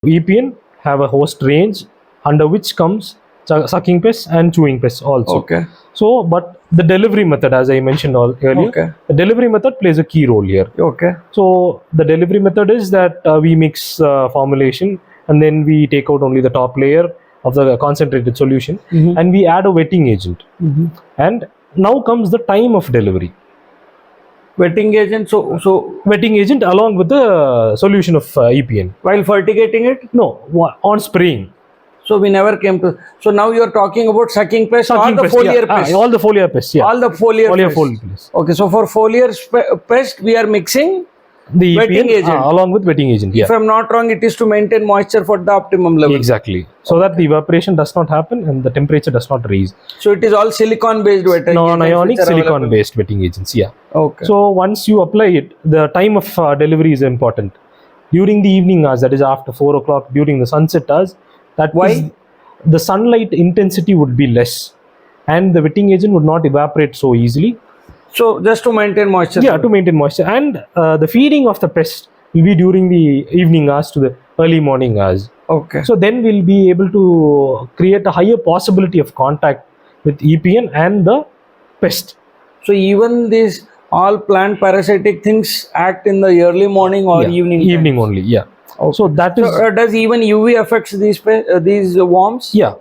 EPN have a host range under which comes sucking pests and chewing pests also. Okay. So, but the delivery method, as I mentioned earlier, the delivery method plays a key role here. Okay. So, the delivery method is that we mix formulation and then we take out only the top layer of the concentrated solution and we add a wetting agent. And now comes the time of delivery. Wetting agent, so Wetting agent along with the solution of EPN. while fertigating it? No, on spraying. So we never came to. So now you are talking about sucking pest or the pest, foliar yeah. pest? All the foliar pests, yeah. All the foliar pests. Okay, so for foliar pest, we are mixing the wetting EPN, agent. Along with wetting agent, yeah. If I'm not wrong, it is to maintain moisture for the optimum level. Exactly. So that the evaporation does not happen and the temperature does not raise. So it is all silicon based wetting Non-ionic silicon based wetting agents, yeah. Okay. So once you apply it, the time of delivery is important. During the evening hours, that is after 4 o'clock, during the sunset hours, Why? The sunlight intensity would be less and the wetting agent would not evaporate so easily. So just to maintain moisture? Yeah, to maintain moisture. And the feeding of the pest will be during the evening hours to the early morning hours. Okay. So then we'll be able to create a higher possibility of contact with EPN and the pest. So even these all plant parasitic things act in the early morning or evening? Evening only, yeah. Okay. So that is... does even UV affects these worms? Yeah.